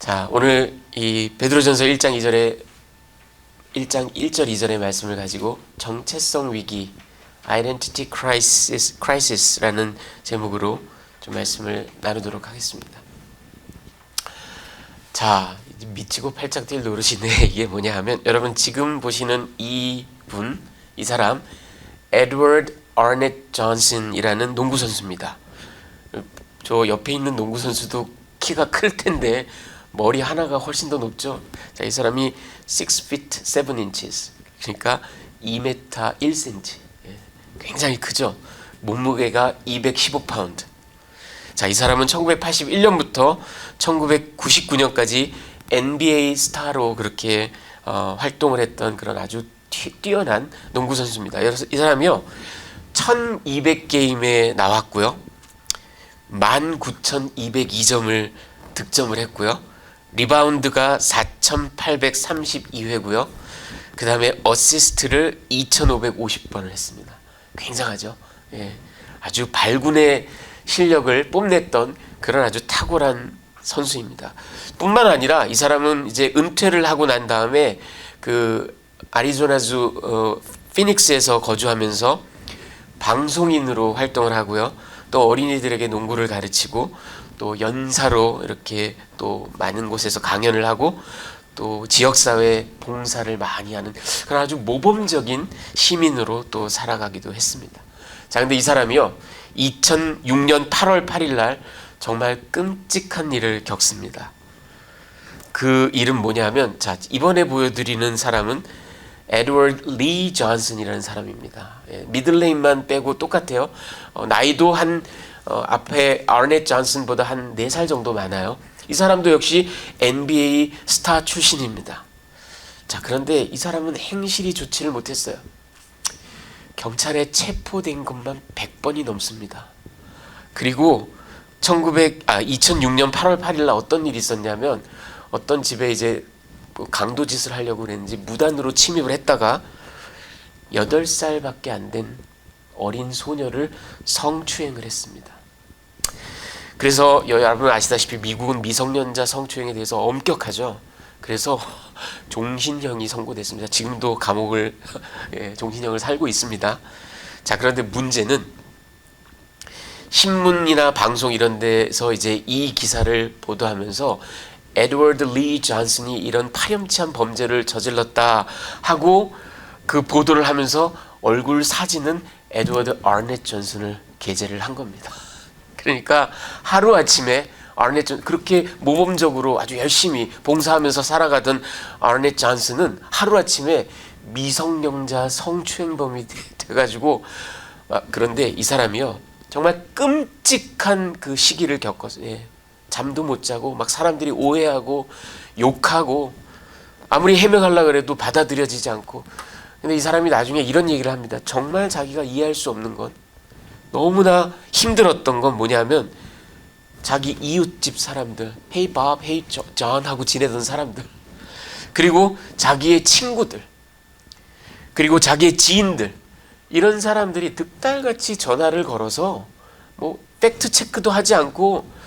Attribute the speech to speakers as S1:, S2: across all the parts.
S1: 자, 오늘 이 베드로전서 1장 1절 2절의 말씀을 가지고 정체성 위기, Identity Crisis라는 제목으로 좀 말씀을 나누도록 하겠습니다. 자, 미치고 팔짝 뛸 노릇이네. 이게 뭐냐 하면, 여러분 지금 보시는 이 사람 에드워드 아넷 존슨이라는 농구 선수입니다. 저 옆에 있는 농구 선수도 키가 클 텐데 머리 하나가 훨씬 더 높죠. 자, 이 사람이 6 feet 7 inches, 그러니까 2m 1cm, 굉장히 크죠. 몸무게가 215파운드. 자, 이 사람은 1981년부터 1999년까지 NBA 스타로 그렇게 활동을 했던 그런 아주 뛰어난 농구 선수입니다. 이 사람이요 1200게임에 나왔고요, 19,202점을 득점을 했고요, 리바운드가 4,832회고요, 그 다음에 어시스트를 2,550번을 했습니다. 굉장하죠. 예, 아주 발군의 실력을 뽐냈던 그런 아주 탁월한 선수입니다. 뿐만 아니라 이 사람은 이제 은퇴를 하고 난 다음에 그 아리조나주 피닉스에서 거주하면서 방송인으로 활동을 하고요, 또 어린이들에게 농구를 가르치고, 또 연사로 이렇게 또 많은 곳에서 강연을 하고, 또 지역사회 봉사를 많이 하는 그런 아주 모범적인 시민으로 또 살아가기도 했습니다. 자, 근데 이 사람이요 2006년 8월 8일 날 정말 끔찍한 일을 겪습니다. 그 일은 뭐냐면, 자, 이번에 보여드리는 사람은 에드워드 리 존슨이라는 사람입니다. 미들네임만 빼고 똑같아요. 나이도 앞에 아넷 존슨보다 한 4살 정도 많아요. 이 사람도 역시 NBA 스타 출신입니다. 자, 그런데 이 사람은 행실이 좋지를 못했어요. 경찰에 체포된 것만 100번이 넘습니다. 그리고 2006년 8월 8일 날 어떤 일이 있었냐면, 어떤 집에 이제 강도짓을 하려고 그랬는지 무단으로 침입을 했다가 8살밖에 안 된 어린 소녀를 성추행을 했습니다. 그래서 여러분 아시다시피 미국은 미성년자 성추행에 대해서 엄격하죠. 그래서 종신형이 선고됐습니다. 지금도 감옥을 종신형을 살고 있습니다. 자, 그런데 문제는 신문이나 방송 이런 데서 이제 이 기사를 보도하면서 에드워드 리 존슨이 이런 파렴치한 범죄를 저질렀다 하고 그 보도를 하면서 얼굴 사진은 에드워드 아넷 존슨을 게재를 한 겁니다. 그러니까 하루아침에 아넷 존슨, 그렇게 모범적으로 아주 열심히 봉사하면서 살아가던 아넷 존슨은 하루아침에 미성년자 성추행범이 돼가지고, 그런데 이 사람이요 정말 끔찍한 그 시기를 겪었어요. 잠도 못 자고 막 사람들이 오해하고 욕하고, 아무리 해명하려고 해도 받아들여지지 않고. 근데 이 사람이 나중에 이런 얘기를 합니다. 정말 자기가 이해할 수 없는 건, 너무나 힘들었던 건 뭐냐면, 자기 이웃집 사람들, Hey Bob, Hey John 하고 지내던 사람들, 그리고 자기의 친구들, 그리고 자기의 지인들, 이런 사람들이 득달같이 전화를 걸어서 뭐 팩트 체크도 하지 않고,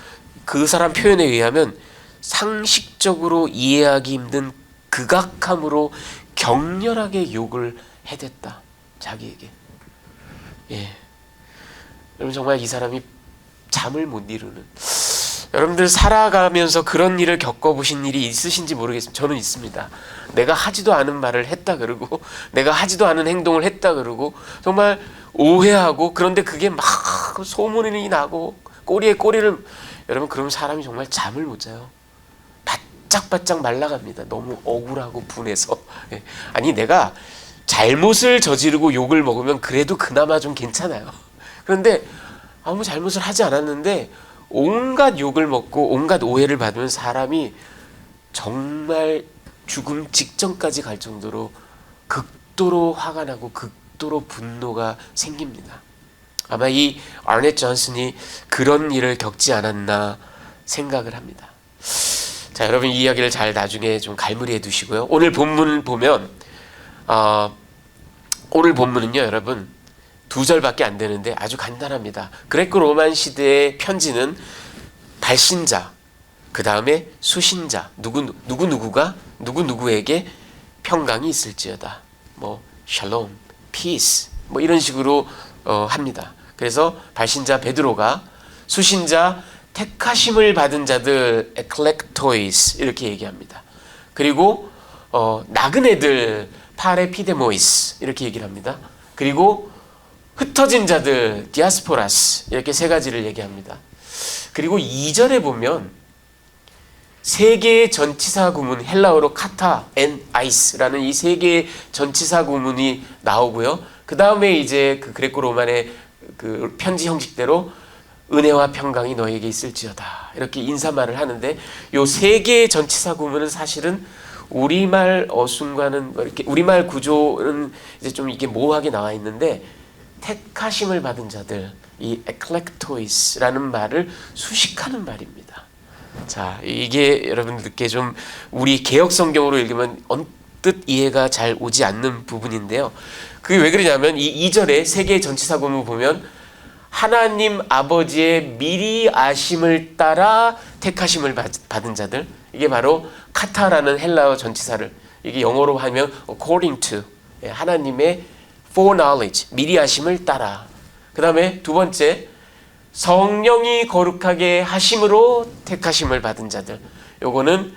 S1: 그 사람 표현에 의하면 상식적으로 이해하기 힘든 극악함으로 격렬하게 욕을 해댔다, 자기에게. 여러분, 정말 이 사람이 잠을 못 이루는, 여러분들 살아가면서 그런 일을 겪어보신 일이 있으신지 모르겠습니다. 저는 있습니다. 내가 하지도 않은 말을 했다 그러고, 내가 하지도 않은 행동을 했다 그러고, 정말 오해하고, 그런데 그게 막 소문이 나고 꼬리에 꼬리를, 여러분 그러면 사람이 정말 잠을 못 자요. 바짝바짝 말라갑니다. 너무 억울하고 분해서. 아니, 내가 잘못을 저지르고 욕을 먹으면 그래도 그나마 좀 괜찮아요. 그런데 아무 잘못을 하지 않았는데 온갖 욕을 먹고 온갖 오해를 받으면 사람이 정말 죽음 직전까지 갈 정도로 극도로 화가 나고 극도로 분노가 생깁니다. 아마 이 아넷 존슨이 그런 일을 겪지 않았나 생각을 합니다. 자, 여러분 이 이야기를 잘 나중에 좀 갈무리해 두시고요. 오늘 본문을 보면 오늘 본문은요, 여러분 2절밖에 안 되는데 아주 간단합니다. 그레코 로만 시대의 편지는 발신자, 그 다음에 수신자 누구누구가 누구누구에게 평강이 있을지어다. 뭐 샬롬, 피스 뭐 이런 식으로 합니다. 그래서 발신자 베드로가 수신자 택하심을 받은 자들 에클렉토이스 이렇게 얘기합니다. 그리고 나그네들 파레피데모이스 이렇게 얘기를 합니다. 그리고 흩어진 자들 디아스포라스 이렇게 세 가지를 얘기합니다. 그리고 2절에 보면 세 개의 전치사 구문, 헬라어로 카타 앤 아이스라는 이 세 개의 전치사 구문이 나오고요. 그 다음에 이제 그 그레코 로만의 그 편지 형식대로 은혜와 평강이 너에게 있을지어다 이렇게 인사말을 하는데, 요 세 개의 전치사 구문은 사실은 우리말 어순과는 이렇게 우리말 구조는 이제 좀 이게 모호하게 나와 있는데, 택하심을 받은 자들, 이 에클렉토이스라는 말을 수식하는 말입니다. 자, 이게 여러분들께 좀 우리 개역 성경으로 읽으면 언뜻 이해가 잘 오지 않는 부분인데요. 그게 왜 그러냐면 이 2절에 세 개의 전치사 구문 보면 하나님 아버지의 미리 아심을 따라 택하심을 받은 자들, 이게 바로 카타라는 헬라어 전치사를 이게 영어로 하면 according to, 하나님의 foreknowledge, 미리 아심을 따라. 그 다음에 두 번째, 성령이 거룩하게 하심으로 택하심을 받은 자들, 요거는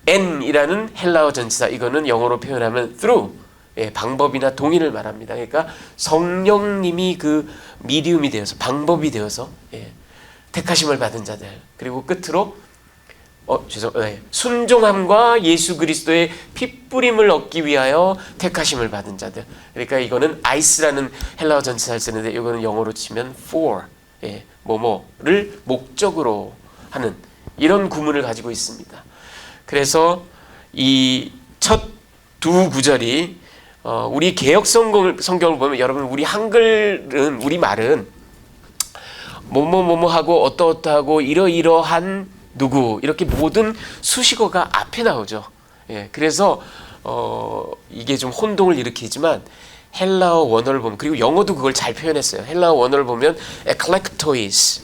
S1: n이라는 헬라어 전치사, 이거는 영어로 표현하면 through, 방법이나 동의를 말합니다. 그러니까 성령님이 그 미디움이 되어서, 방법이 되어서 택하심을 받은 자들. 그리고 끝으로 순종함과 예수 그리스도의 핏부림을 얻기 위하여 택하심을 받은 자들. 그러니까 이거는 아이스라는 헬라어 전치사를 쓰는데, 이거는 영어로 치면 for, 뭐뭐를 목적으로 하는 이런 구문을 가지고 있습니다. 그래서 이 첫 두 구절이 우리 개역 성경을 보면, 여러분 우리 한글은, 우리 말은 뭐뭐뭐뭐하고 어떠어떠하고 이러이러한 누구 이렇게 모든 수식어가 앞에 나오죠. 그래서 이게 좀 혼동을 일으키지만 헬라어 원어를 보면, 그리고 영어도 그걸 잘 표현했어요. 헬라어 원어를 보면 에클렉토이스,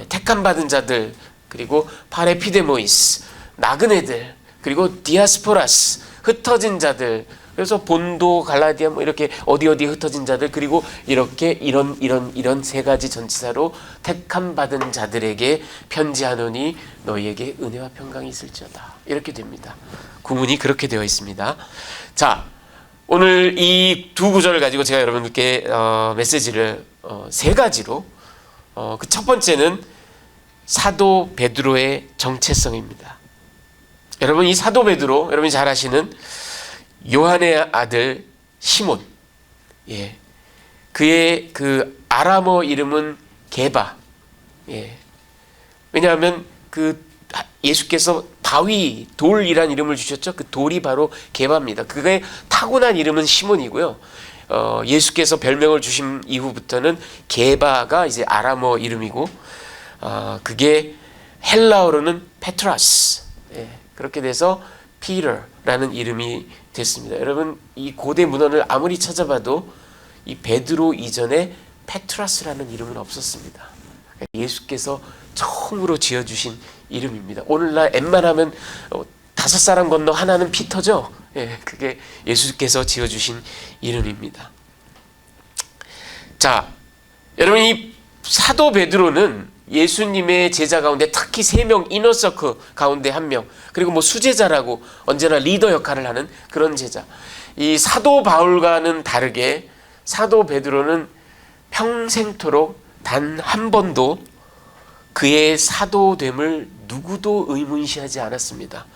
S1: 택함 받은 자들, 그리고 파레피데모이스, 나그네들, 그리고 디아스포라스, 흩어진 자들. 그래서 본도, 갈라디아 뭐 이렇게 어디 흩어진 자들, 그리고 이렇게 이런 세 가지 전치사로 택함 받은 자들에게 편지하노니 너희에게 은혜와 평강이 있을지어다. 이렇게 됩니다. 구문이 그렇게 되어 있습니다. 자, 오늘 이 두 구절을 가지고 제가 여러분들께 메시지를 세 가지로, 그 첫 번째는 사도 베드로의 정체성입니다. 여러분, 이 사도 베드로, 여러분이 잘 아시는 요한의 아들 시몬, 그의 그 아람어 이름은 게바. 왜냐하면 그 예수께서 바위, 돌이란 이름을 주셨죠. 그 돌이 바로 게바입니다. 그의 타고난 이름은 시몬이고요. 예수께서 별명을 주신 이후부터는 게바가 이제 아람어 이름이고, 그게 헬라어로는 페트라스. 그렇게 돼서 피터라는 이름이 됐습니다. 여러분, 이 고대 문헌을 아무리 찾아봐도 이 베드로 이전에 페트라스라는 이름은 없었습니다. 예수께서 처음으로 지어주신 이름입니다. 오늘날 웬만하면 5사람 건너 하나는 피터죠. 그게 예수께서 지어주신 이름입니다. 자, 여러분, 이 사도 베드로는 예수님의 제자 가운데 특히 3명, 이너서클 가운데 1명, 그리고 뭐 수제자라고 언제나 리더 역할을 하는 그런 제자. 이 사도 바울과는 다르게 사도 베드로는 평생토록 단 한 번도 그의 사도됨을 누구도 의문시하지 않았습니다.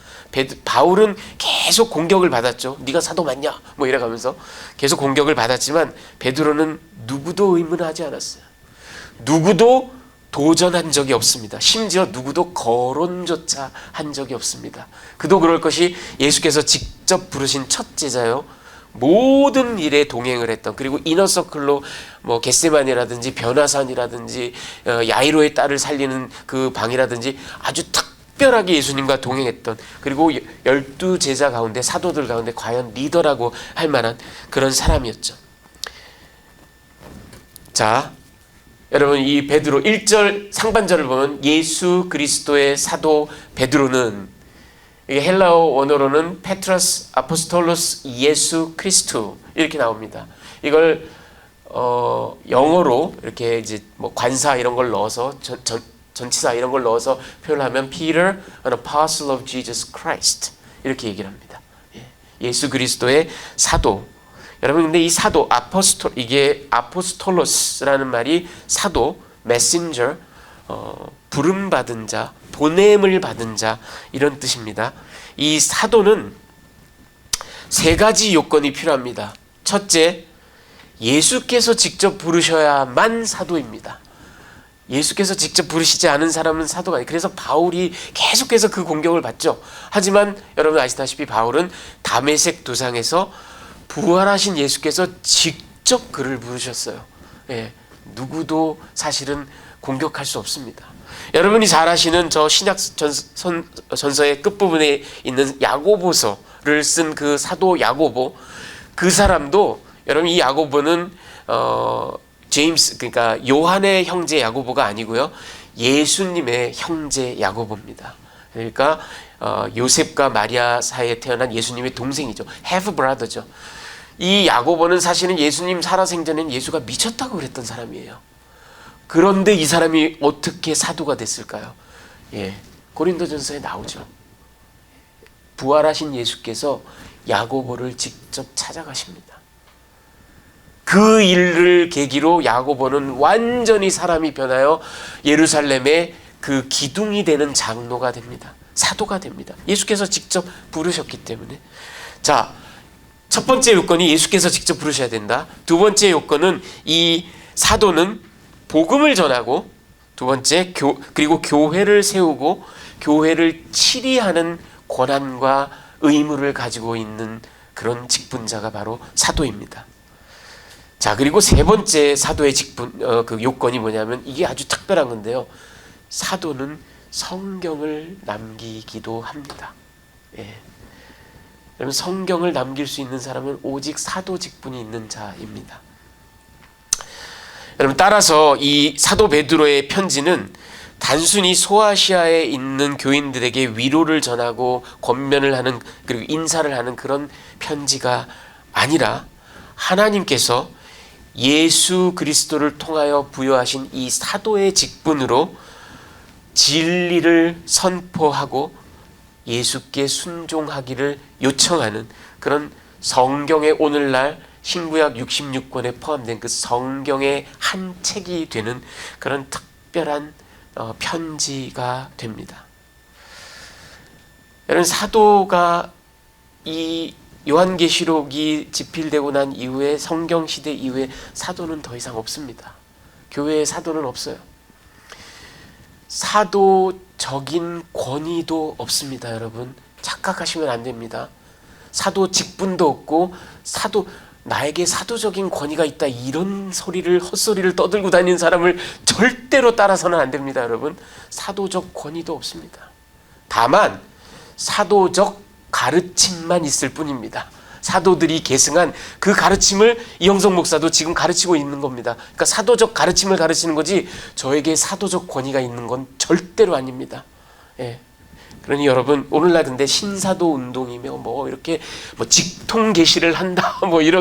S1: 바울은 계속 공격을 받았죠. 네가 사도 맞냐? 뭐 이래가면서 계속 공격을 받았지만 베드로는 누구도 의문하지 않았어요. 누구도 도전한 적이 없습니다. 심지어 누구도 거론조차 한 적이 없습니다. 그도 그럴 것이 예수께서 직접 부르신 첫 제자요. 모든 일에 동행을 했던, 그리고 이너서클로 뭐 겟세마니라든지 변화산이라든지 야이로의 딸을 살리는 그 방이라든지 아주 특별하게 예수님과 동행했던, 그리고 12제자 가운데, 사도들 가운데 과연 리더라고 할 만한 그런 사람이었죠. 자, 여러분 이 베드로 1절 상반절을 보면 예수 그리스도의 사도 베드로는, 이게 헬라어 원어로는 페트로스 아포스톨로스 예수 크리스투 이렇게 나옵니다. 이걸 영어로 이렇게 이제 뭐 관사 이런 걸 넣어서 전치사 이런 걸 넣어서 표현하면 Peter, an apostle of Jesus Christ 이렇게 얘기를 합니다. 예수 그리스도의 사도. 여러분 근데 이 사도 이게 아포스톨로스라는 말이 사도, 메신저, 부름 받은 자, 보냄을 받은 자 이런 뜻입니다. 이 사도는 세 가지 요건이 필요합니다. 첫째, 예수께서 직접 부르셔야만 사도입니다. 예수께서 직접 부르시지 않은 사람은 사도가 아니에요. 그래서 바울이 계속해서 그 공격을 받죠. 하지만 여러분 아시다시피 바울은 다메섹 도상에서 부활하신 예수께서 직접 그를 부르셨어요. 예, 누구도 사실은 공격할 수 없습니다. 여러분이 잘 아시는 저 신약 전서의 끝부분에 있는 야고보서를 쓴 그 사도 야고보, 그 사람도 여러분 이 야고보는 제임스, 그러니까 요한의 형제 야고보가 아니고요, 예수님의 형제 야고보입니다. 그러니까 요셉과 마리아 사이에 태어난 예수님의 동생이죠. half brother죠. 이 야고보는 사실은 예수님 살아생전엔 예수가 미쳤다고 그랬던 사람이에요. 그런데 이 사람이 어떻게 사도가 됐을까요? 예, 고린도전서에 나오죠. 부활하신 예수께서 야고보를 직접 찾아가십니다. 그 일을 계기로 야고보는 완전히 사람이 변하여 예루살렘의 그 기둥이 되는 장로가 됩니다. 사도가 됩니다. 예수께서 직접 부르셨기 때문에. 자, 첫 번째 요건이 예수께서 직접 부르셔야 된다. 두 번째 요건은 이 사도는 복음을 전하고, 두 번째 그리고 교회를 세우고 교회를 치리하는 권한과 의무를 가지고 있는 그런 직분자가 바로 사도입니다. 자, 그리고 세 번째 사도의 그 요건이 뭐냐면 이게 아주 특별한 건데요. 사도는 성경을 남기기도 합니다. 예. 여러분 성경을 남길 수 있는 사람은 오직 사도 직분이 있는 자입니다. 여러분 따라서 이 사도 베드로의 편지는 단순히 소아시아에 있는 교인들에게 위로를 전하고 권면을 하는, 그리고 인사를 하는 그런 편지가 아니라 하나님께서 예수 그리스도를 통하여 부여하신 이 사도의 직분으로 진리를 선포하고 예수께 순종하기를 요청하는 그런 성경의, 오늘날 신구약 66권에 포함된 그 성경의 한 책이 되는 그런 특별한 편지가 됩니다. 여러분 사도가 이 요한계시록이 집필되고 난 이후에, 성경시대 이후에 사도는 더 이상 없습니다. 교회에 사도는 없어요. 사도적인 권위도 없습니다. 여러분 착각하시면 안 됩니다. 사도 직분도 없고 나에게 사도적인 권위가 있다, 이런 헛소리를 떠들고 다니는 사람을 절대로 따라서는 안 됩니다. 여러분 사도적 권위도 없습니다. 다만 사도적 가르침만 있을 뿐입니다. 사도들이 계승한 그 가르침을 이영석 목사도 지금 가르치고 있는 겁니다. 그러니까 사도적 가르침을 가르치는 거지 저에게 사도적 권위가 있는 건 절대로 아닙니다. 예. 그러니 여러분 오늘날 근데 신사도 운동이며 이렇게 직통 계시를 한다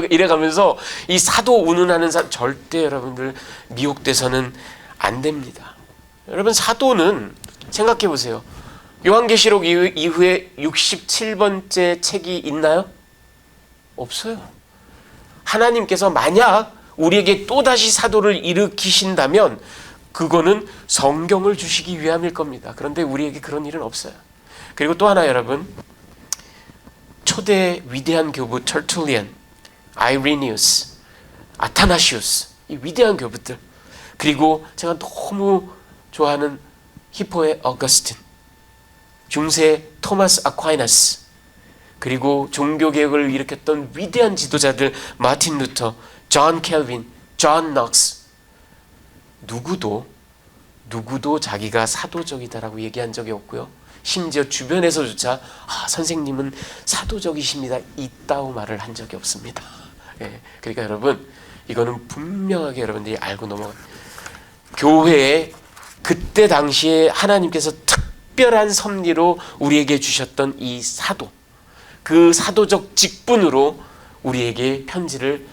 S1: 이래가면서 이 사도 운운하는 사람 절대 여러분들 미혹돼서는 안 됩니다. 여러분 사도는 생각해 보세요. 요한계시록 이후에 67번째 책이 있나요? 없어요. 하나님께서 만약 우리에게 또다시 사도를 일으키신다면 그거는 성경을 주시기 위함일 겁니다. 그런데 우리에게 그런 일은 없어요. 그리고 또 하나 여러분, 초대 위대한 교부 터툴리안, 아이레니우스, 아타나시우스, 이 위대한 교부들, 그리고 제가 너무 좋아하는 히포의 어거스틴, 중세 토마스 아퀴나스, 그리고 종교개혁을 일으켰던 위대한 지도자들 마틴 루터, 존 켈빈, 존 넉스, 누구도 자기가 사도적이다라고 얘기한 적이 없고요. 심지어 주변에서조차 선생님은 사도적이십니다, 이따오 말을 한 적이 없습니다. 예, 그러니까 여러분 이거는 분명하게 여러분들이 알고 넘어가요. 교회에 그때 당시에 하나님께서 특별한 섭리로 우리에게 주셨던 이 사도, 그 사도적 직분으로 우리에게 편지를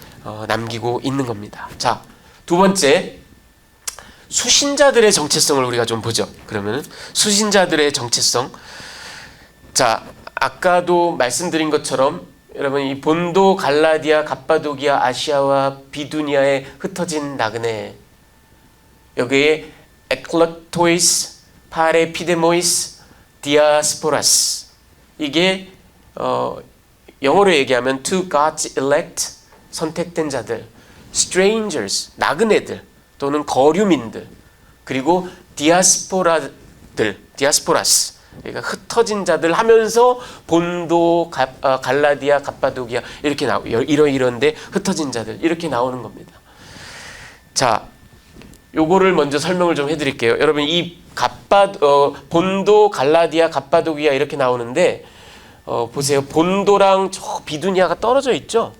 S1: 남기고 있는 겁니다. 자, 두 번째, 수신자들의 정체성을 우리가 좀 보죠. 그러면 수신자들의 정체성. 자, 아까도 말씀드린 것처럼 여러분, 이 본도, 갈라디아, 갑바도기아, 아시아와 비두니아에 흩어진 나그네, 여기에 에클렉토이스, 파레피데모이스, 디아스포라스, 이게 영어로 얘기하면 to God's elect, 선택된 자들, strangers, 나그네들 또는 거류민들, 그리고 디아스포라들, 디아스포라스, 그러니까 흩어진 자들 하면서 본도, 갈라디아, 갑바도기아 이렇게 이런데 흩어진 자들 이렇게 나오는 겁니다. 자, 요거를 먼저 설명을 좀 해드릴게요. 여러분, 이 본도, 갈라디아, 갑바도기아 이렇게 나오는데 보세요. 본도랑 저 비두니아가 떨어져 있죠.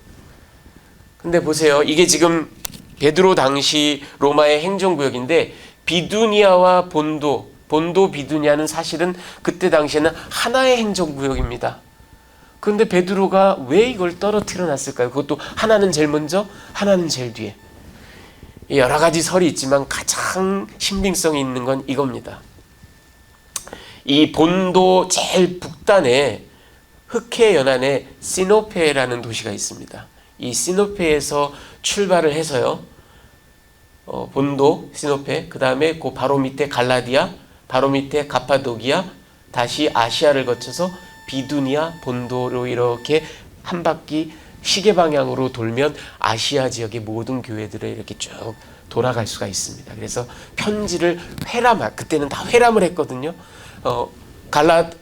S1: 근데 보세요. 이게 지금 베드로 당시 로마의 행정구역인데 비두니아와 본도, 비두니아는 사실은 그때 당시에는 하나의 행정구역입니다. 그런데 베드로가 왜 이걸 떨어뜨려 놨을까요? 그것도 하나는 제일 먼저, 하나는 제일 뒤에. 여러 가지 설이 있지만 가장 신빙성이 있는 건 이겁니다. 이 본도 제일 북단에 흑해 연안에 시노페라는 도시가 있습니다. 이 시노페에서 출발을 해서요, 본도, 시노페, 그 다음에 그 바로 밑에 갈라디아, 바로 밑에 갑바도기아, 다시 아시아를 거쳐서 비두니아, 본도로 이렇게 한 바퀴 시계 방향으로 돌면 아시아 지역의 모든 교회들을 이렇게 쭉 돌아갈 수가 있습니다. 그래서 편지를 그때는 다 회람을 했거든요.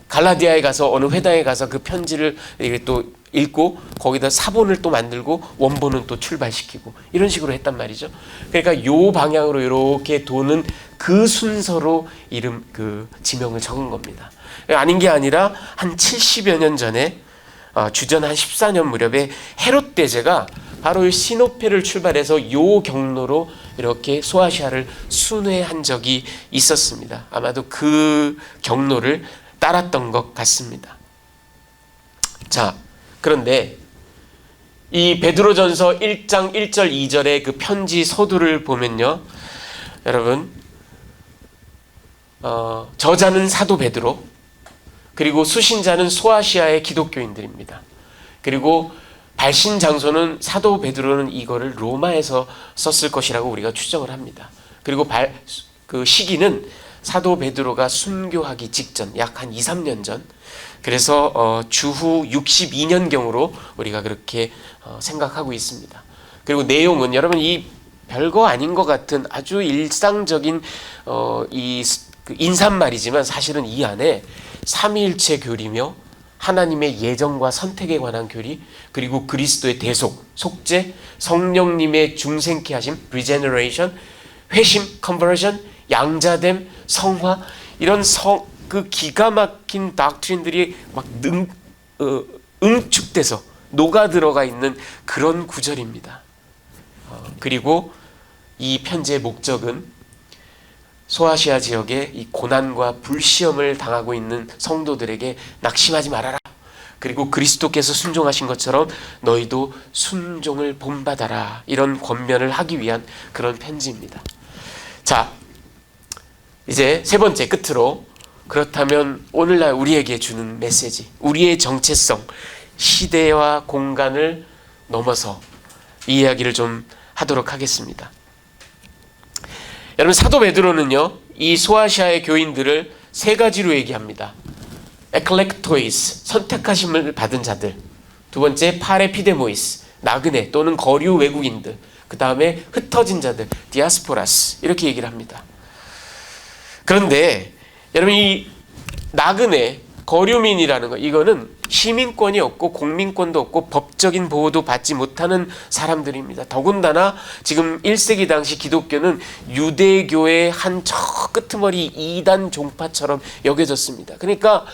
S1: 갈라디아에 가서 어느 회당에 가서 그 편지를 또 읽고 거기다 사본을 또 만들고 원본은 또 출발시키고 이런 식으로 했단 말이죠. 그러니까 요 방향으로 이렇게 도는 그 순서로 그 지명을 적은 겁니다. 아닌 게 아니라 한 70여 년 전에 주전 한 14년 무렵에 헤롯 대제가 바로 이 시노페를 출발해서 요 경로로 이렇게 소아시아를 순회한 적이 있었습니다. 아마도 그 경로를 따랐던 것 같습니다. 자, 그런데 이 베드로전서 1장 1절 2절의 그 편지 서두를 보면요, 여러분, 저자는 사도 베드로, 그리고 수신자는 소아시아의 기독교인들입니다. 그리고 발신 장소는 사도 베드로는 이거를 로마에서 썼을 것이라고 우리가 추정을 합니다. 그리고 그 시기는 사도 베드로가 순교하기 직전, 약 한 2, 3년 전, 그래서 주후 62년경으로 우리가 그렇게 생각하고 있습니다. 그리고 내용은 여러분, 이 별거 아닌 것 같은 아주 일상적인 그 인사말이지만 사실은 이 안에 삼위일체 교리며 하나님의 예정과 선택에 관한 교리, 그리고 그리스도의 대속, 속죄, 성령님의 중생케 하심, regeneration, 회심, conversion, 양자됨, 성화, 이런 그 기가 막힌 닥트린들이 막 응축돼서 녹아 들어가 있는 그런 구절입니다. 그리고 이 편지의 목적은 소아시아 지역의 이 고난과 불시험을 당하고 있는 성도들에게 낙심하지 말아라. 그리고 그리스도께서 순종하신 것처럼 너희도 순종을 본받아라. 이런 권면을 하기 위한 그런 편지입니다. 자, 이제 세 번째 끝으로, 그렇다면 오늘날 우리에게 주는 메시지, 우리의 정체성, 시대와 공간을 넘어서 이 이야기를 좀 하도록 하겠습니다. 여러분, 사도 베드로는요, 이 소아시아의 교인들을 세 가지로 얘기합니다. 에클렉토이스, 선택하심을 받은 자들. 두 번째, 파레피데모이스, 나그네 또는 거류 외국인들. 그 다음에 흩어진 자들, 디아스포라스, 이렇게 얘기를 합니다. 그런데 여러분, 이 나그네, 거류민이라는 거, 이거는 시민권이 없고 공민권도 없고 법적인 보호도 받지 못하는 사람들입니다. 더군다나 지금 1세기 당시 기독교는 유대교의 한 저 끄트머리 이단 종파처럼 여겨졌습니다. 그러니까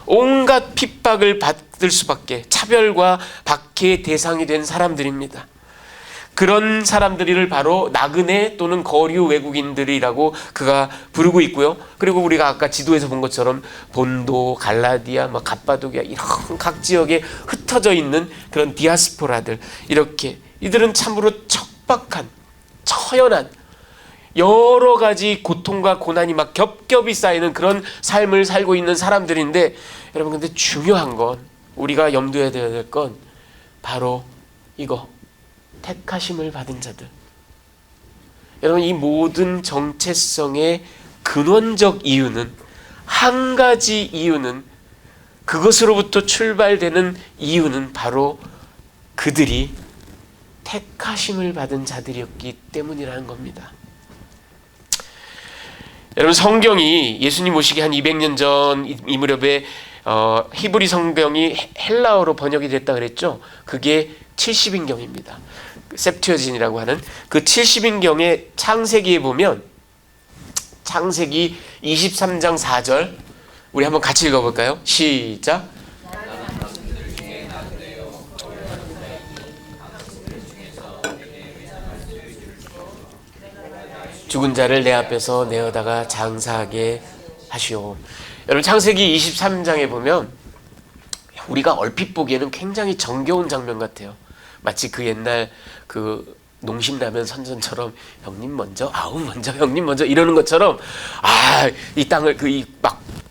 S1: 온갖 핍박을 받을 수밖에, 차별과 박해의 대상이 된 사람들입니다. 그런 사람들을 바로 나그네 또는 거류 외국인들이라고 그가 부르고 있고요. 그리고 우리가 아까 지도에서 본 것처럼 본도, 갈라디아, 갑바도기아 이런 각 지역에 흩어져 있는 그런 디아스포라들, 이렇게 이들은 참으로 척박한, 처연한 여러 가지 고통과 고난이 막 겹겹이 쌓이는 그런 삶을 살고 있는 사람들인데, 여러분 근데 중요한 건, 우리가 염두에 둬야 될 건 바로 이거, 택하심을 받은 자들. 여러분 이 모든 정체성의 근원적 이유는, 한 가지 이유는, 그것으로부터 출발되는 이유는 바로 그들이 택하심을 받은 자들이었기 때문이라는 겁니다. 여러분 성경이 예수님 오시기 한 200년 전 이 무렵에 히브리 성경이 헬라어로 번역이 됐다 그랬죠. 그게 70인경입니다. 셉튜어진이라고 하는 그 70인경의 창세기에 보면, 창세기 23장 4절 우리 한번 같이 읽어볼까요? 시작. 죽은 자를 내 앞에서 내어다가 장사하게 하시오. 여러분 창세기 23장에 보면 우리가 얼핏 보기에는 굉장히 정겨운 장면 같아요. 마치 그 옛날 그 농심라면 선전처럼 형님 먼저, 아우 먼저, 형님 먼저 이러는 것처럼, 이 땅을 이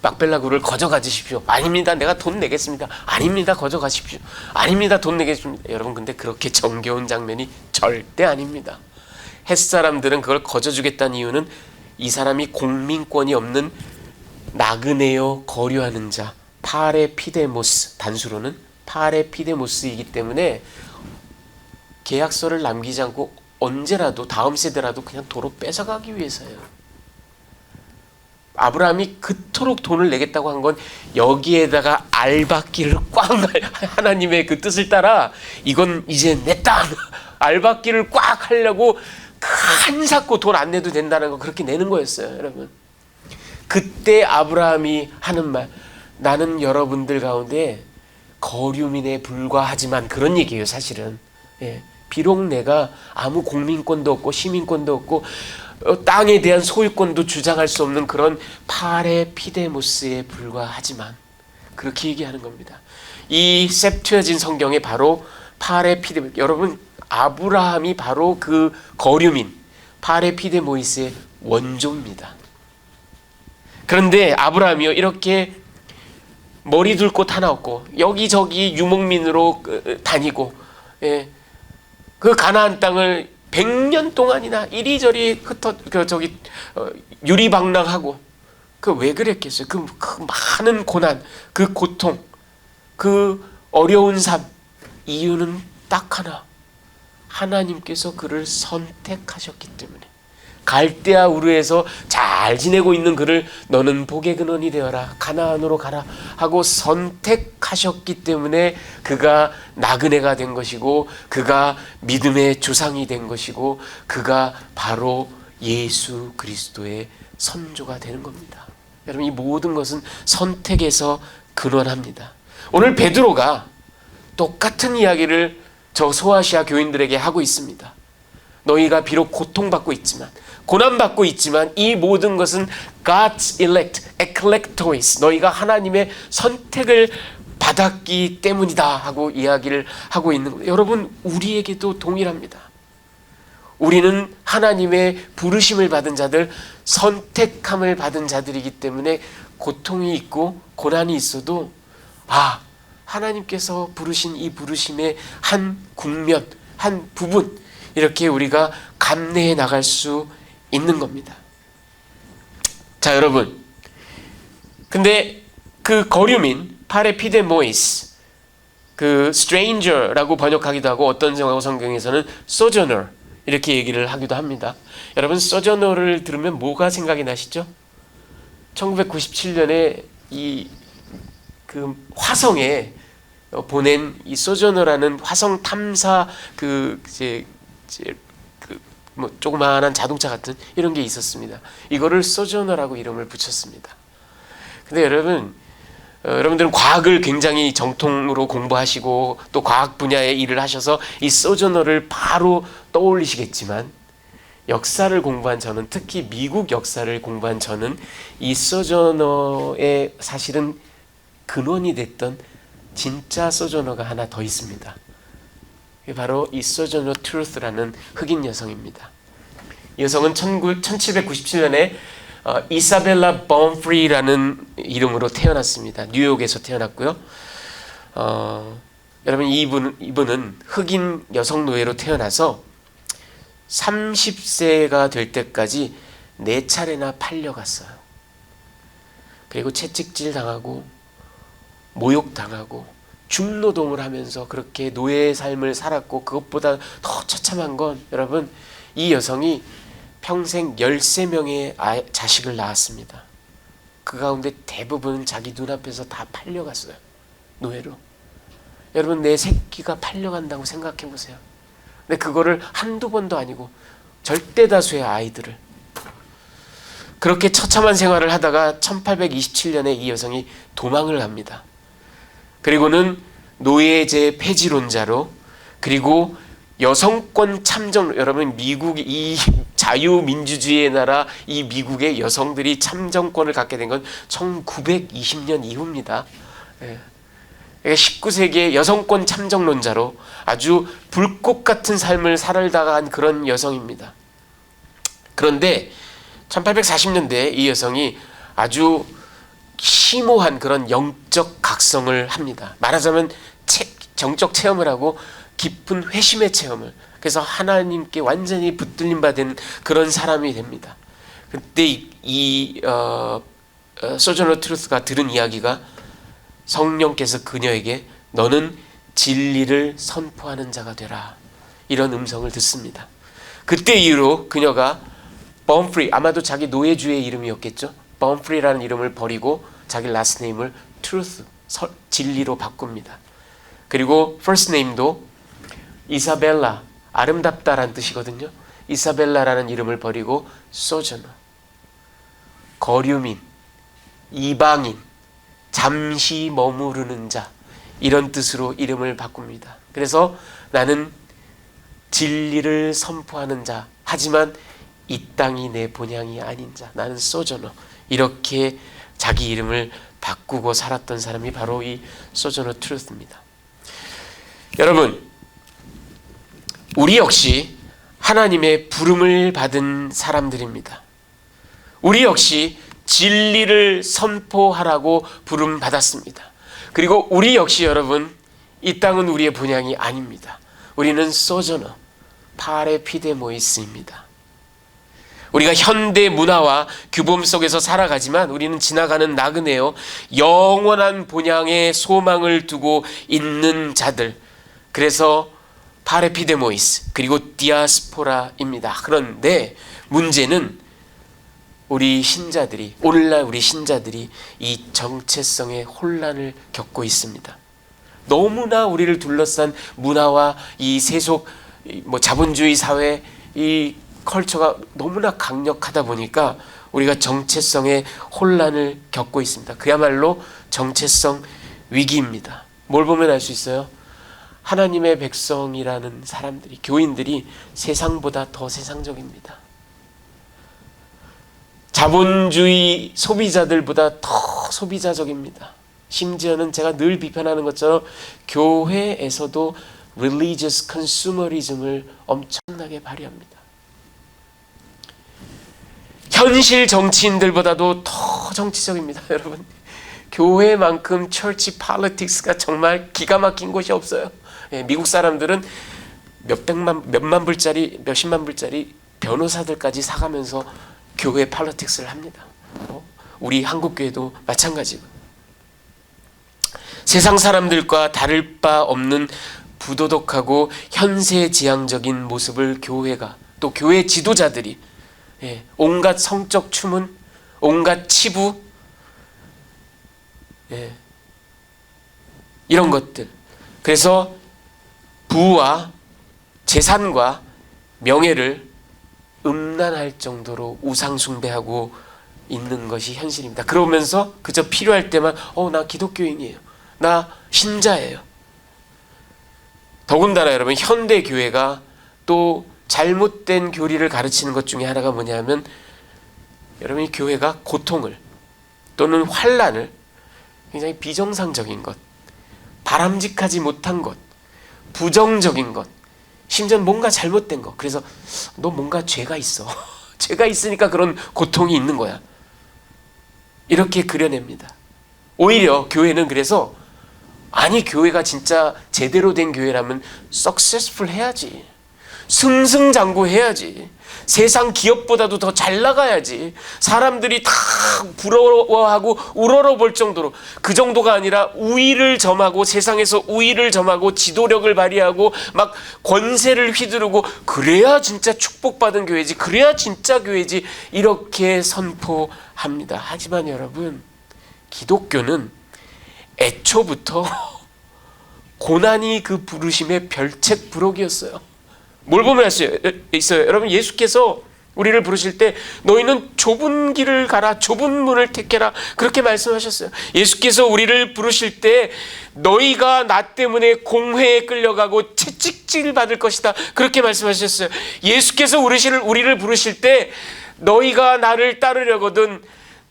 S1: 막벨라구를 거저가지십시오. 아닙니다, 내가 돈 내겠습니다. 아닙니다, 거저가십시오. 아닙니다, 돈 내겠습니다. 여러분 근데 그렇게 정겨운 장면이 절대 아닙니다. 햇사람들은 그걸 거저주겠다는 이유는 이 사람이 공민권이 없는 나그네요 거류하는 자, 파레피데모스, 단수로는 파레피데모스이기 때문에 계약서를 남기지 않고 언제라도 다음 세대라도 그냥 도로 뺏어가기 위해서예요. 아브라함이 그토록 돈을 내겠다고 한 건 여기에다가 알박기를 꽉, 하나님의 그 뜻을 따라 이건 이제 내 땅, 알박기를 꽉 하려고 한사코 돈 안 내도 된다는 거, 그렇게 내는 거였어요. 여러분 그때 아브라함이 하는 말, 나는 여러분들 가운데 거류민에 불과하지만, 그런 얘기예요 사실은. 비록 내가 아무 공민권도 없고 시민권도 없고 땅에 대한 소유권도 주장할 수 없는 그런 파레피데모스에 불과하지만, 그렇게 얘기하는 겁니다. 이 셉튜어진 성경에 바로 파레피데모스, 여러분 아브라함이 바로 그 거류민 파레피데모이스의 원조입니다. 그런데 아브라함이요, 이렇게 머리 둘 곳 하나 없고 여기저기 유목민으로 다니고, 그 가나안 땅을 100년 동안이나 이리저리 유리방랑하고, 그 왜 그랬겠어요? 그 많은 고난, 그 고통, 그 어려운 삶, 이유는 딱 하나, 하나님께서 그를 선택하셨기 때문에. 갈대아 우르에서 잘 지내고 있는 그를 너는 복의 근원이 되어라, 가나안으로 가라 하고 선택하셨기 때문에 그가 나그네가 된 것이고, 그가 믿음의 조상이 된 것이고, 그가 바로 예수 그리스도의 선조가 되는 겁니다. 여러분 이 모든 것은 선택에서 근원합니다. 오늘 베드로가 똑같은 이야기를 저 소아시아 교인들에게 하고 있습니다. 너희가 비록 고통받고 있지만, 고난받고 있지만 이 모든 것은 God's elect, eccletois, 너희가 하나님의 선택을 받았기 때문이다 하고 이야기를 하고 있는 거예요. 여러분 우리에게도 동일합니다. 우리는 하나님의 부르심을 받은 자들, 선택함을 받은 자들이기 때문에 고통이 있고 고난이 있어도 하나님께서 부르신 이 부르심의 한 국면, 한 부분, 이렇게 우리가 감내해 나갈 수 있는 겁니다. 자 여러분, 근데 그 거류민 파레피데모이스, 그 stranger라고 번역하기도 하고 어떤 성경에서는 sojourner 이렇게 얘기를 하기도 합니다. 여러분 sojourner를 들으면 뭐가 생각이 나시죠? 1997년에 그 화성에 보낸 이 소저너라는 화성 탐사 뭐 조그마한 자동차 같은 이런 게 있었습니다. 이거를 소저너라고 이름을 붙였습니다. 근데 여러분 여러분들은 과학을 굉장히 정통으로 공부하시고 또 과학 분야의 일을 하셔서 이 소저너를 바로 떠올리시겠지만, 역사를 공부한 저는, 특히 미국 역사를 공부한 저는 이 소저너의 사실은 근원이 됐던 진짜 소저너가 하나 더 있습니다. 바로 이 소저너 트루스라는 흑인 여성입니다. 이 여성은 1797년에 이사벨라 범프리라는 이름으로 태어났습니다. 뉴욕에서 태어났고요. 여러분, 이분은 흑인 여성 노예로 태어나서 30세가 될 때까지 4차례나 팔려갔어요. 그리고 채찍질 당하고 모욕당하고 중노동을 하면서 그렇게 노예의 삶을 살았고, 그것보다 더 처참한 건 여러분, 이 여성이 평생 13명의 자식을 낳았습니다. 그 가운데 대부분 자기 눈앞에서 다 팔려갔어요. 노예로. 여러분, 내 새끼가 팔려간다고 생각해 보세요. 근데 그거를 한두 번도 아니고 절대 다수의 아이들을. 그렇게 처참한 생활을 하다가 1827년에 이 여성이 도망을 갑니다. 그리고는 노예제 폐지론자로, 그리고 여성권 참정, 여러분, 미국 이 자유민주주의의 나라 이 미국의 여성들이 참정권을 갖게 된 건 1920년 이후입니다. 예. 19세기의 여성권 참정론자로 아주 불꽃 같은 삶을 살다가 한 그런 여성입니다. 그런데 1840년대에 이 여성이 아주 심오한 그런 영적 각성을 합니다. 말하자면 정적 체험을 하고 깊은 회심의 체험을, 그래서 하나님께 완전히 붙들림 받은 그런 사람이 됩니다. 그때 소저너 트루스가 들은 이야기가, 성령께서 그녀에게 너는 진리를 선포하는 자가 되라, 이런 음성을 듣습니다. 그때 이후로 그녀가 범프리, 아마도 자기 노예주의 이름이었겠죠. 범프리라는 이름을 버리고 자기 라스트 네임을 트루스, 진리로 바꿉니다. 그리고 퍼스트 네임도 이사벨라, 아름답다라는 뜻이거든요. 이사벨라라는 이름을 버리고 소저너, 거류민, 이방인, 잠시 머무르는 자, 이런 뜻으로 이름을 바꿉니다. 그래서 나는 진리를 선포하는 자, 하지만 이 땅이 내 본향이 아닌 자, 나는 소저너, 이렇게 자기 이름을 바꾸고 살았던 사람이 바로 이 소저너 트루스입니다. 여러분, 우리 역시 하나님의 부름을 받은 사람들입니다. 우리 역시 진리를 선포하라고 부름 받았습니다. 그리고 우리 역시 여러분, 이 땅은 우리의 본향이 아닙니다. 우리는 소저너, 파레피데모이스입니다. 우리가 현대 문화와 규범 속에서 살아가지만 우리는 지나가는 나그네요, 영원한 본향의 소망을 두고 있는 자들, 그래서 파레피데모이스, 그리고 디아스포라입니다. 그런데 문제는 우리 신자들이, 오늘날 우리 신자들이 이 정체성의 혼란을 겪고 있습니다. 너무나 우리를 둘러싼 문화와 이 세속, 자본주의 사회, 이 컬처가 너무나 강력하다 보니까 우리가 정체성의 혼란을 겪고 있습니다. 그야말로 정체성 위기입니다. 뭘 보면 알 수 있어요? 하나님의 백성이라는 사람들이, 교인들이 세상보다 더 세상적입니다. 자본주의 소비자들보다 더 소비자적입니다. 심지어는 제가 늘 비판하는 것처럼 교회에서도 religious consumerism을 엄청나게 발휘합니다. 현실 정치인들보다도 더 정치적입니다. 여러분, 교회만큼 church politics가 정말 기가 막힌 곳이 없어요. 미국 사람들은 몇만 불짜리, 몇십만 불짜리 변호사들까지 사가면서 교회 politics를 합니다. 우리 한국교회도 마찬가지고, 세상 사람들과 다를 바 없는 부도덕하고 현세지향적인 모습을 교회가, 또 교회 지도자들이, 온갖 성적 추문, 온갖 치부, 이런 것들, 그래서 부와 재산과 명예를 음란할 정도로 우상 숭배하고 있는 것이 현실입니다. 그러면서 그저 필요할 때만 나 기독교인이에요. 나 신자예요. 더군다나 여러분, 현대 교회가 또 잘못된 교리를 가르치는 것 중에 하나가 뭐냐면, 여러분, 이 교회가 고통을 또는 환난을 굉장히 비정상적인 것, 바람직하지 못한 것, 부정적인 것, 심지어 뭔가 잘못된 것, 그래서 너 뭔가 죄가 있어. 죄가 있으니까 그런 고통이 있는 거야. 이렇게 그려냅니다. 오히려 교회는 그래서, 아니, 교회가 진짜 제대로 된 교회라면 successful 해야지. 승승장구해야지. 세상 기업보다도 더 잘 나가야지. 사람들이 다 부러워하고 우러러볼 정도로, 그 정도가 아니라 우위를 점하고, 세상에서 우위를 점하고 지도력을 발휘하고 막 권세를 휘두르고, 그래야 진짜 축복받은 교회지, 그래야 진짜 교회지, 이렇게 선포합니다. 하지만 여러분, 기독교는 애초부터 고난이 그 부르심의 별책부록이었어요. 뭘 보면 알 수 있어요? 여러분, 예수께서 우리를 부르실 때 너희는 좁은 길을 가라, 좁은 문을 택해라, 그렇게 말씀하셨어요. 예수께서 우리를 부르실 때 너희가 나 때문에 공회에 끌려가고 채찍질 받을 것이다, 그렇게 말씀하셨어요. 예수께서 우리를 부르실 때 너희가 나를 따르려거든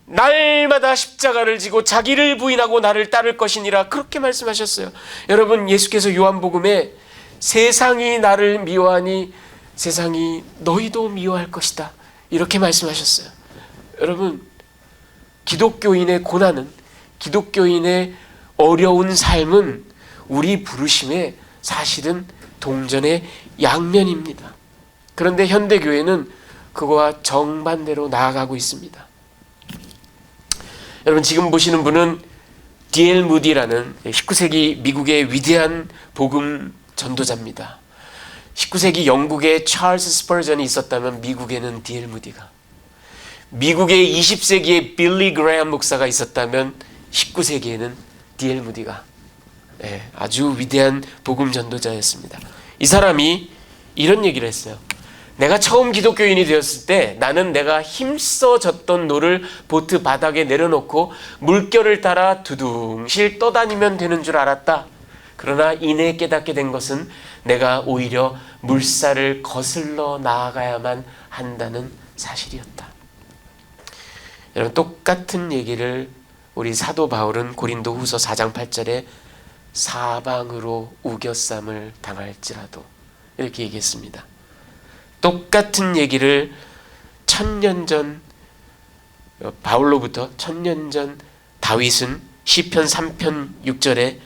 S1: 날마다 십자가를 지고 자기를 부인하고 나를 따를 것이니라, 그렇게 말씀하셨어요. 여러분, 예수께서 요한복음에 세상이 나를 미워하니 세상이 너희도 미워할 것이다, 이렇게 말씀하셨어요. 여러분, 기독교인의 고난은, 기독교인의 어려운 삶은 우리 부르심의 사실은 동전의 양면입니다. 그런데 현대교회는 그거와 정반대로 나아가고 있습니다. 여러분, 지금 보시는 분은 D.L. 무디라는 19세기 미국의 위대한 복음 전도자입니다. 19세기 영국에 찰스 스퍼전이 있었다면 미국에는 D.L. 무디가, 미국의 20세기에 빌리 그레엄 목사가 있었다면 19세기에는 D.L. 무디가, 아주 위대한 복음 전도자였습니다. 이 사람이 이런 얘기를 했어요. 내가 처음 기독교인이 되었을 때 나는 내가 힘써 졌던 노를 보트 바닥에 내려놓고 물결을 따라 두둥실 떠다니면 되는 줄 알았다. 그러나 이내 깨닫게 된 것은 내가 오히려 물살을 거슬러 나아가야만 한다는 사실이었다. 여러분, 똑같은 얘기를 우리 사도 바울은 고린도 후서 4장 8절에 사방으로 우겨쌈을 당할지라도, 이렇게 얘기했습니다. 똑같은 얘기를 1000년 전 바울로부터 1000년 전 다윗은 시편 3편 6절에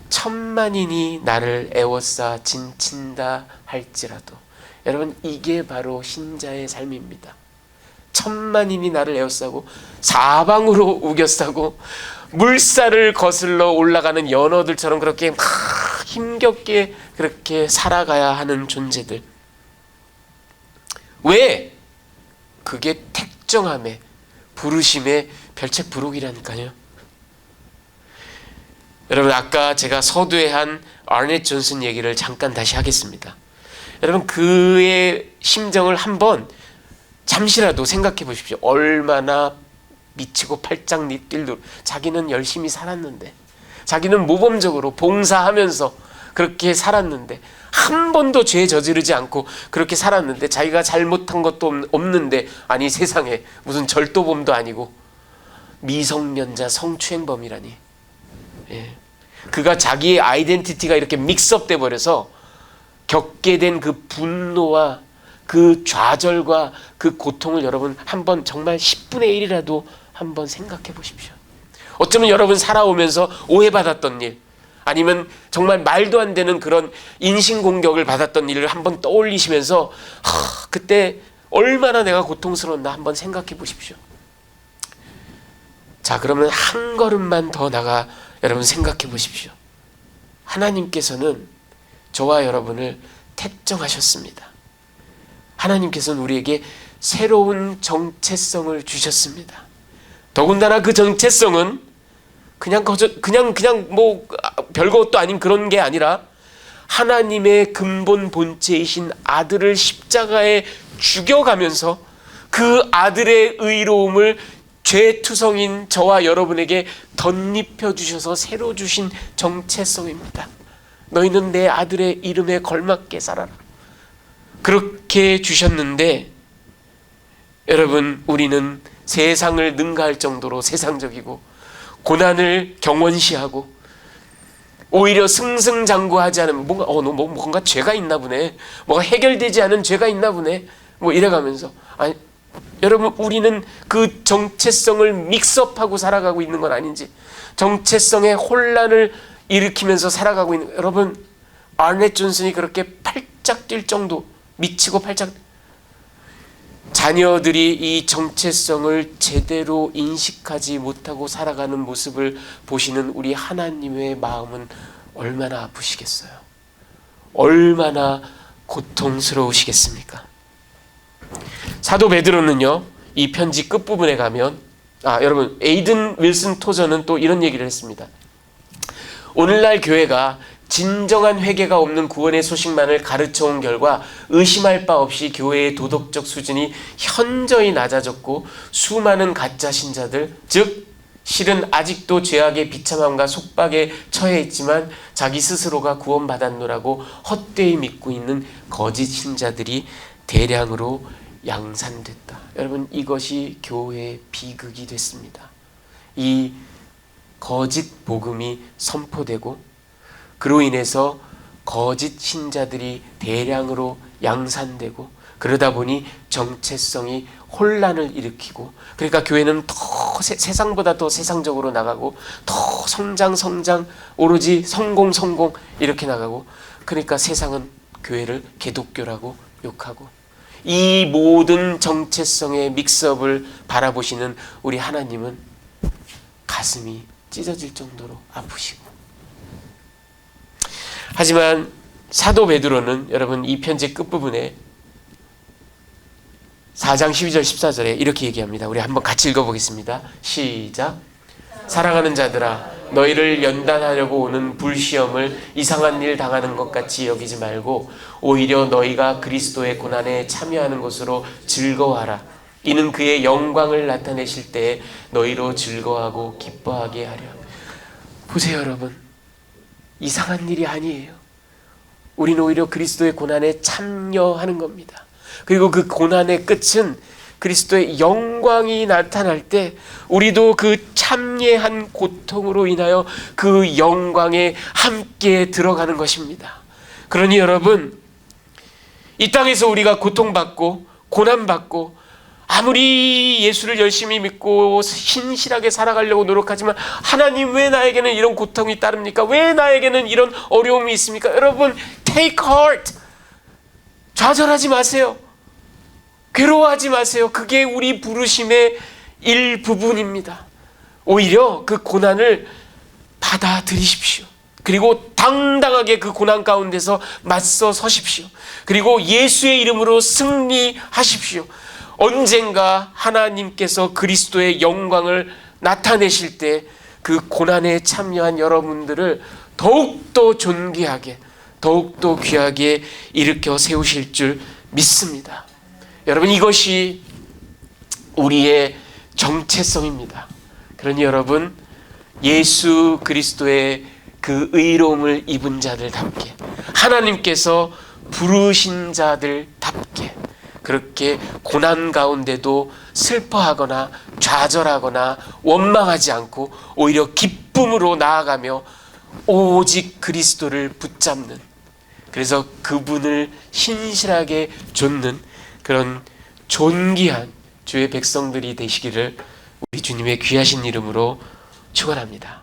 S1: 천만인이 나를 애워싸 진친다 할지라도, 여러분, 이게 바로 신자의 삶입니다. 천만인이 나를 에워싸고 사방으로 우겨싸고 물살을 거슬러 올라가는 연어들처럼 그렇게 막 힘겹게 그렇게 살아가야 하는 존재들. 왜? 그게 택정함의, 부르심의 별책부록이라니까요. 여러분, 아까 제가 서두에 한 아넷 존슨 얘기를 잠깐 다시 하겠습니다. 여러분, 그의 심정을 한번 잠시라도 생각해 보십시오. 얼마나 미치고 팔짝 뛸도, 자기는 열심히 살았는데, 자기는 모범적으로 봉사하면서 그렇게 살았는데, 한 번도 죄 저지르지 않고 그렇게 살았는데, 자기가 잘못한 것도 없는데, 아니 세상에 무슨 절도범도 아니고 미성년자 성추행범이라니. 그가 자기의 아이덴티티가 이렇게 믹스업돼 버려서 겪게 된 그 분노와 그 좌절과 그 고통을 여러분 한번 정말 10분의 1이라도 한번 생각해 보십시오. 어쩌면 여러분 살아오면서 오해받았던 일, 아니면 정말 말도 안 되는 그런 인신공격을 받았던 일을 한번 떠올리시면서 그때 얼마나 내가 고통스러웠나 한번 생각해 보십시오. 자, 그러면 한 걸음만 더 나가 여러분 생각해 보십시오. 하나님께서는 저와 여러분을 택정하셨습니다. 하나님께서는 우리에게 새로운 정체성을 주셨습니다. 더군다나 그 정체성은 그냥 뭐 별것도 아닌 그런 게 아니라 하나님의 근본 본체이신 아들을 십자가에 죽여가면서 그 아들의 의로움을 죄투성인 저와 여러분에게 덧입혀 주셔서 새로 주신 정체성입니다. 너희는 내 아들의 이름에 걸맞게 살아라. 그렇게 주셨는데 여러분, 우리는 세상을 능가할 정도로 세상적이고 고난을 경원시하고 오히려 승승장구하지 않으면 뭔가 죄가 있나 보네, 뭐가 해결되지 않은 죄가 있나 보네, 뭐 이래가면서, 아니 여러분, 우리는 그 정체성을 믹스업하고 살아가고 있는 건 아닌지, 정체성의 혼란을 일으키면서 살아가고 있는, 여러분, 아넷 존슨이 그렇게 팔짝 뛸 정도, 미치고 팔짝, 자녀들이 이 정체성을 제대로 인식하지 못하고 살아가는 모습을 보시는 우리 하나님의 마음은 얼마나 아프시겠어요? 얼마나 고통스러우시겠습니까? 사도 베드로는요, 이 편지 끝부분에 가면, 여러분, 에이든 윌슨 토저는 또 이런 얘기를 했습니다. 오늘날 교회가 진정한 회개가 없는 구원의 소식만을 가르쳐온 결과 의심할 바 없이 교회의 도덕적 수준이 현저히 낮아졌고, 수많은 가짜 신자들, 즉 실은 아직도 죄악의 비참함과 속박에 처해 있지만 자기 스스로가 구원받았노라고 헛되이 믿고 있는 거짓 신자들이 대량으로 양산됐다. 여러분, 이것이 교회의 비극이 됐습니다. 이 거짓 복음이 선포되고 그로 인해서 거짓 신자들이 대량으로 양산되고, 그러다 보니 정체성이 혼란을 일으키고, 그러니까 교회는 더 세상보다 더 세상적으로 나가고, 더 성장 오로지 성공 이렇게 나가고, 그러니까 세상은 교회를 개독교라고 욕하고, 이 모든 정체성의 믹스업을 바라보시는 우리 하나님은 가슴이 찢어질 정도로 아프시고, 하지만 사도 베드로는 여러분, 이 편지 끝부분에 4장 12절 14절에 이렇게 얘기합니다. 우리 한번 같이 읽어보겠습니다. 시작. 사랑하는 자들아, 너희를 연단하려고 오는 불시험을 이상한 일 당하는 것 같이 여기지 말고 오히려 너희가 그리스도의 고난에 참여하는 것으로 즐거워하라. 이는 그의 영광을 나타내실 때에 너희로 즐거워하고 기뻐하게 하려. 보세요 여러분, 이상한 일이 아니에요. 우리는 오히려 그리스도의 고난에 참여하는 겁니다. 그리고 그 고난의 끝은 그리스도의 영광이 나타날 때 우리도 그 참예한 고통으로 인하여 그 영광에 함께 들어가는 것입니다. 그러니 여러분, 이 땅에서 우리가 고통받고 고난받고 아무리 예수를 열심히 믿고 신실하게 살아가려고 노력하지만 하나님, 왜 나에게는 이런 고통이 따릅니까? 왜 나에게는 이런 어려움이 있습니까? 여러분, take heart. 좌절하지 마세요. 괴로워하지 마세요. 그게 우리 부르심의 일부분입니다. 오히려 그 고난을 받아들이십시오. 그리고 당당하게 그 고난 가운데서 맞서 서십시오. 그리고 예수의 이름으로 승리하십시오. 언젠가 하나님께서 그리스도의 영광을 나타내실 때 그 고난에 참여한 여러분들을 더욱더 존귀하게, 더욱더 귀하게 일으켜 세우실 줄 믿습니다. 여러분, 이것이 우리의 정체성입니다. 그러니 여러분, 예수 그리스도의 그 의로움을 입은 자들답게, 하나님께서 부르신 자들답게 그렇게 고난 가운데도 슬퍼하거나 좌절하거나 원망하지 않고 오히려 기쁨으로 나아가며 오직 그리스도를 붙잡는, 그래서 그분을 신실하게 좇는 그런 존귀한 주의 백성들이 되시기를 우리 주님의 귀하신 이름으로 축원합니다.